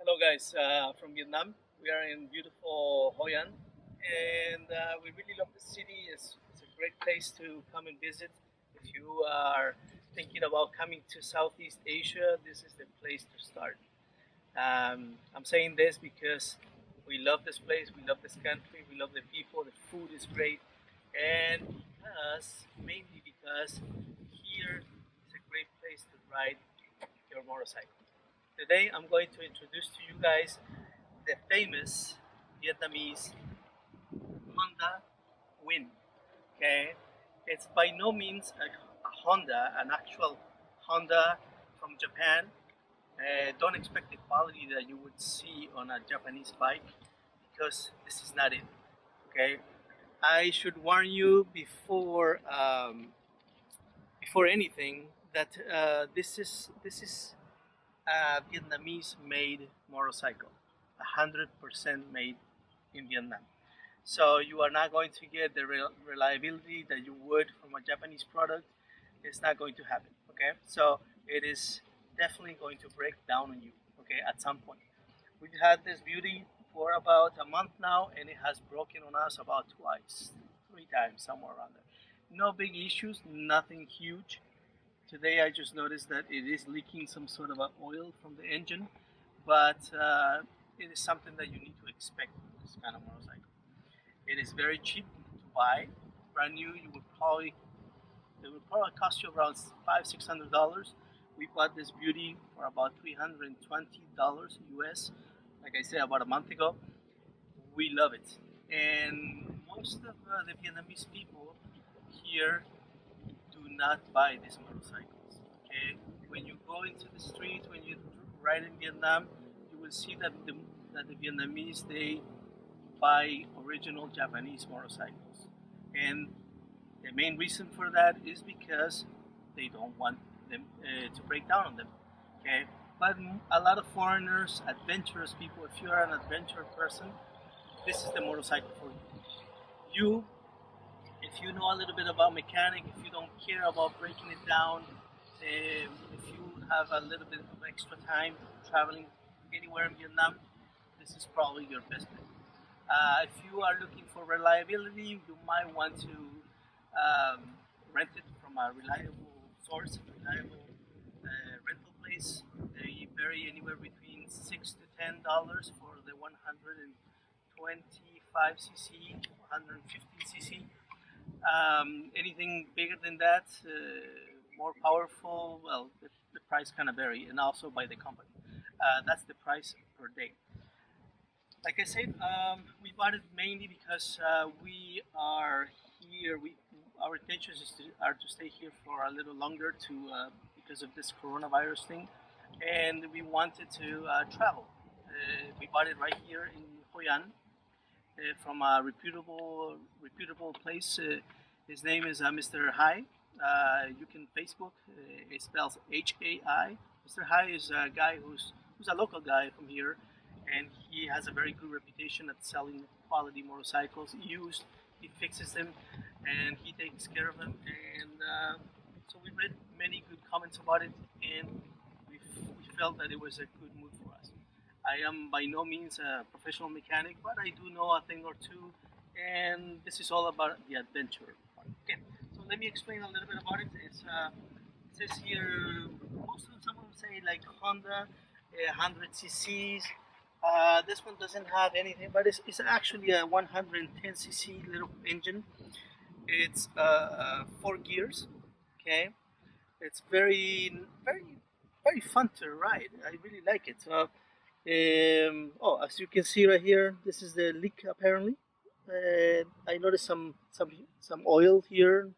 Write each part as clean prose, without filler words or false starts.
Hello, guys, from Vietnam. We are in beautiful Hoi An, and we really love the city. It's a great place to come and visit. If you are thinking about coming to Southeast Asia, this is the place to start. I'm saying this because we love this place, we love this country, we love the people, the food is great, and mainly because here is a great place to ride your motorcycle. Today, I'm going to introduce to you guys the famous Vietnamese Honda Win. Okay, it's by no means a Honda, an actual Honda from Japan. Don't expect the quality that you would see on a Japanese bike because this is not it. Okay, I should warn you before anything that this is a Vietnamese made motorcycle, 100% made in Vietnam. So you are not going to get the reliability that you would from a Japanese product. It's not going to happen. Okay, so it is definitely going to break down on you. Okay, at some point. We've had this beauty for about a month now, and it has broken on us about twice, three times, somewhere around there. No big issues, nothing huge. Today I just noticed that it is leaking some sort of a oil from the engine, but it is something that you need to expect with this kind of motorcycle. It is very cheap to buy, brand new. It will probably cost you around $500-600. We bought this beauty for about $320 US. Like I said, about a month ago. We love it, and most of the Vietnamese people here do not buy these motorcycles. Okay, when you go into the street, when you ride in Vietnam, you will see that the Vietnamese they buy original Japanese motorcycles, and the main reason for that is because they don't want them to break down on them. Okay, but a lot of foreigners, adventurous people, if you are an adventure person, this is the motorcycle for you. You if you know a little bit about mechanic, if you don't care about breaking it down, if you have a little bit of extra time traveling anywhere in Vietnam, this is probably your best bet. If you are looking for reliability, you might want to rent it from a reliable source, reliable rental place. They vary anywhere between $6 to $10 for the 125cc, 150cc. Anything bigger than that, more powerful, well, the price kind of vary, and also by the company. That's the price per day. Like I said, we bought it mainly because we are here. Our intentions are to stay here for a little longer to because of this coronavirus thing, and we wanted to travel. We bought it right here in Hoi An from a reputable place. His name is Mr. Hai. You can Facebook. It spells Hai. Mr. Hai is a guy who's a local guy from here, and he has a very good reputation at selling quality motorcycles used. He fixes them, and he takes care of them. And so we read many good comments about it, and we felt that it was a good move for us. I am by no means a professional mechanic, but I do know a thing or two, and this is all about the adventure part. Okay, so let me explain a little bit about it. It says here, most of some would say like Honda, 100 cc's. This one doesn't have anything, but it's actually a 110cc little engine. It's four gears. Okay, it's very fun to ride. I really like it. Oh, as you can see right here, this is the leak apparently. I noticed some oil here,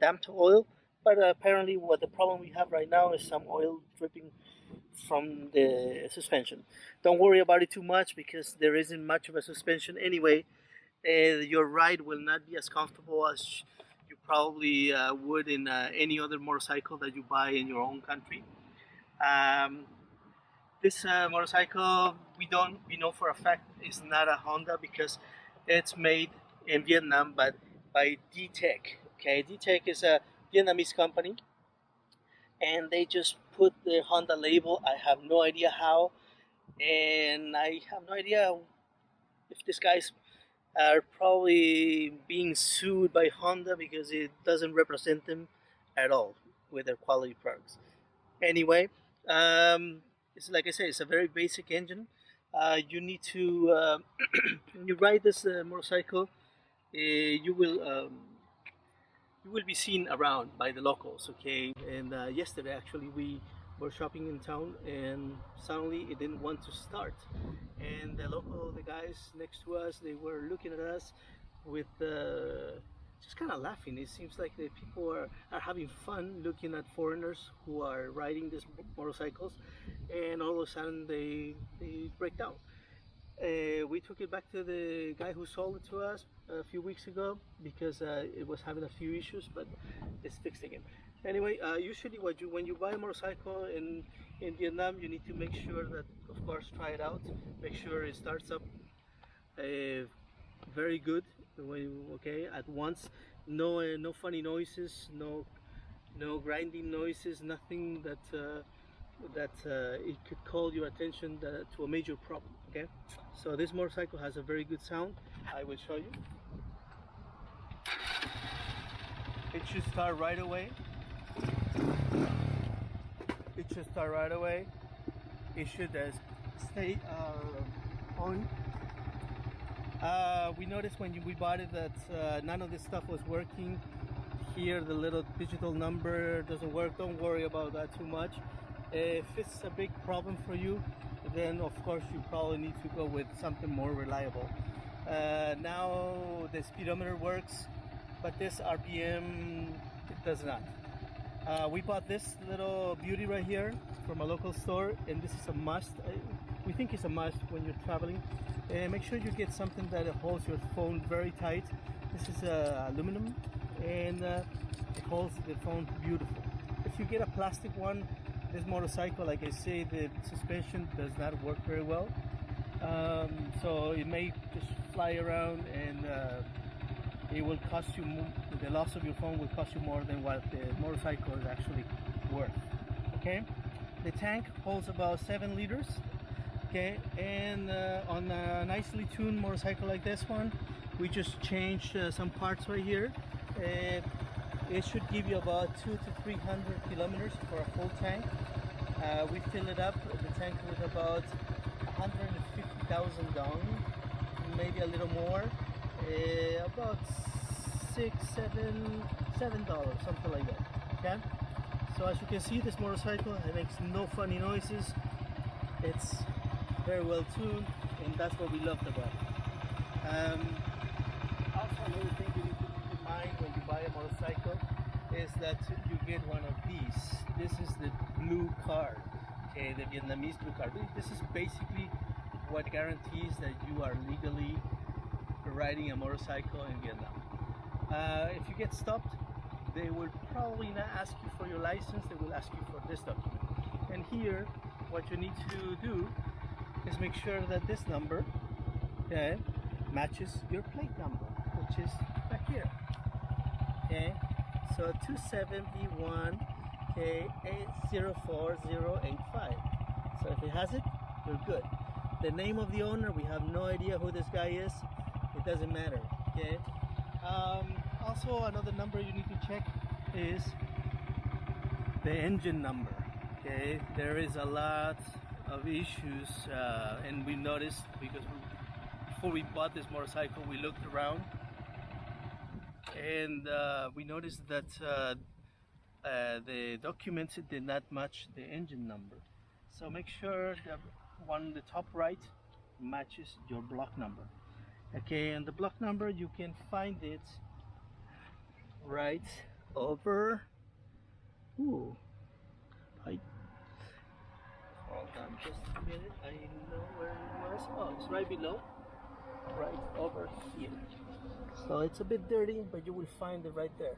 damped oil, but apparently what the problem we have right now is some oil dripping from the suspension. Don't worry about it too much because there isn't much of a suspension anyway. Your ride will not be as comfortable as you probably would in any other motorcycle that you buy in your own country. Um, this motorcycle, we know for a fact is not a Honda because it's made in Vietnam, but by D-Tech. Okay, D-Tech is a Vietnamese company, and they just put the Honda label. I have no idea how. and I have no idea if these guys are probably being sued by Honda because it doesn't represent them at all with their quality products. Anyway, it's like I said, it's a very basic engine. You need to when you ride this motorcycle, you will be seen around by the locals. Okay, and yesterday actually we were shopping in town, and suddenly it didn't want to start, and the guys next to us, they were looking at us with just kind of laughing. It seems like the people are having fun looking at foreigners who are riding these motorcycles, and all of a sudden they break down. We took it back to the guy who sold it to us a few weeks ago because it was having a few issues, but it's fixed again. Anyway, usually when you buy a motorcycle in Vietnam, you need to make sure that, of course, try it out. Make sure it starts up uh, very good. Okay, at once. No funny noises. No grinding noises. Nothing that it could call your attention to a major problem. Okay, so this motorcycle has a very good sound. I will show you. It should start right away. It should start right away. It should stay on. We noticed when we bought it that none of this stuff was working. Here the little digital number doesn't work. Don't worry about that too much. If it's a big problem for you, then of course you probably need to go with something more reliable. Now the speedometer works, but this RPM, it does not. We bought this little beauty right here from a local store, and this is a must. We think it's a must when you're traveling. Make sure you get something that holds your phone very tight. This is aluminum, and it holds the phone beautiful. If you get a plastic one, this motorcycle, like I say, the suspension does not work very well. So it may just fly around, and it will cost you more. The loss of your phone will cost you more than what the motorcycle is actually worth. Okay, the tank holds about 7 liters. Okay, and on a nicely tuned motorcycle like this one, we just changed some parts right here. It should give you about 200 to 300 kilometers for a full tank. We fill it up, the tank, with about 150,000 dong, maybe a little more, about $7, something like that. Okay. So as you can see, this motorcycle, it makes no funny noises. It's very well tuned, and that's what we loved about it. Also, another thing you need to keep in mind when you buy a motorcycle is that you get one of these. This is the blue card, okay, the Vietnamese blue card. This is basically what guarantees that you are legally riding a motorcycle in Vietnam. If you get stopped, they will probably not ask you for your license. They will ask you for this document. And here, what you need to do is make sure that this number, okay, matches your plate number, which is back here. Okay, so 271, okay, 804085. So if it has it, you're good. The name of the owner, we have no idea who this guy is. It doesn't matter. Okay. Also, another number you need to check is the engine number. Okay, there is a lot of issues, and we noticed because before we bought this motorcycle, we looked around, and we noticed that the documents did not match the engine number. So make sure the one on the top right matches your block number. Okay, and the block number, you can find it right over. Ooh, I hold on just a minute. I know where it was. Oh, it's right below, right over here. So it's a bit dirty, but you will find it right there,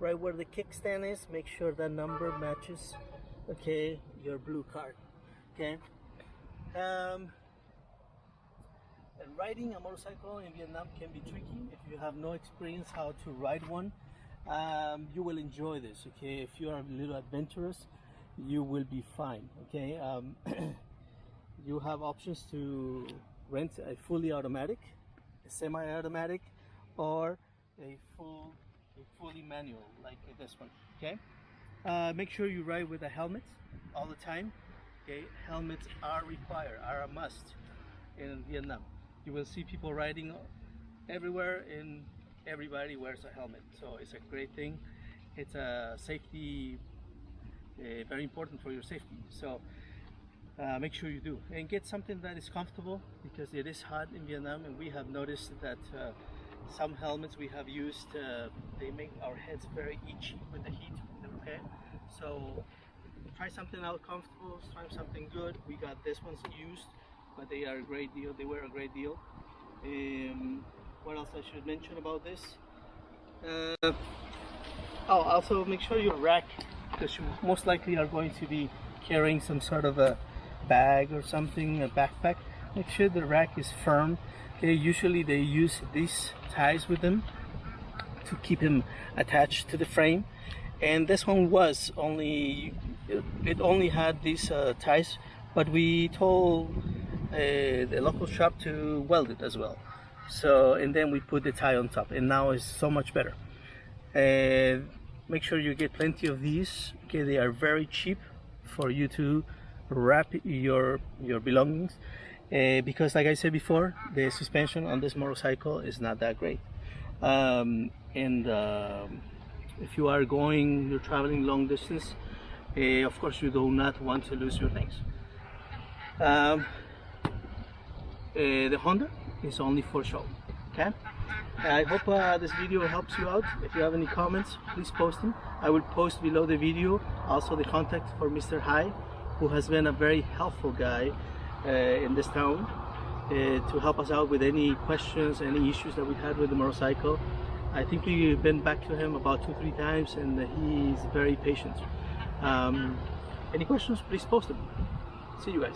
right where the kickstand is. Make sure that number matches, okay, your blue card. Okay. And riding a motorcycle in Vietnam can be tricky if you have no experience how to ride one. You will enjoy this, okay? If you are a little adventurous, you will be fine, okay? you have options to rent a fully automatic, a semi-automatic, or a fully manual like this one. Okay. Make sure you ride with a helmet all the time. Okay, helmets are required, are a must in Vietnam. You will see people riding everywhere, and everybody wears a helmet. So it's a great thing. It's a safety, very important for your safety. So make sure you do, and get something that is comfortable, because it is hot in Vietnam, and we have noticed that some helmets we have used, they make our heads very itchy with the heat. Okay, so try something out comfortable, try something good. We got this one's used, but they are a great deal. They were a great deal. What else I should mention about this? Oh, also make sure your rack, because you most likely are going to be carrying some sort of a bag or something, a backpack. Make sure the rack is firm. Okay, usually they use these ties with them to keep him attached to the frame, and this one was only, it only had these ties, but we told the local shop to weld it as well. So, and then we put the tie on top, and now it's so much better. Make sure you get plenty of these. Okay, they are very cheap for you to wrap your belongings, because like I said before, the suspension on this motorcycle is not that great. If you are you're traveling long distance, of course you do not want to lose your things. The Honda is only for show. Okay, I hope this video helps you out. If you have any comments, please post them. I will post below the video also the contact for Mr. Hai, who has been a very helpful guy in this town, to help us out with any questions, any issues that we had with the motorcycle. I think we've been back to him about 2-3 times, and he's very patient. Any questions, please post them. See you guys.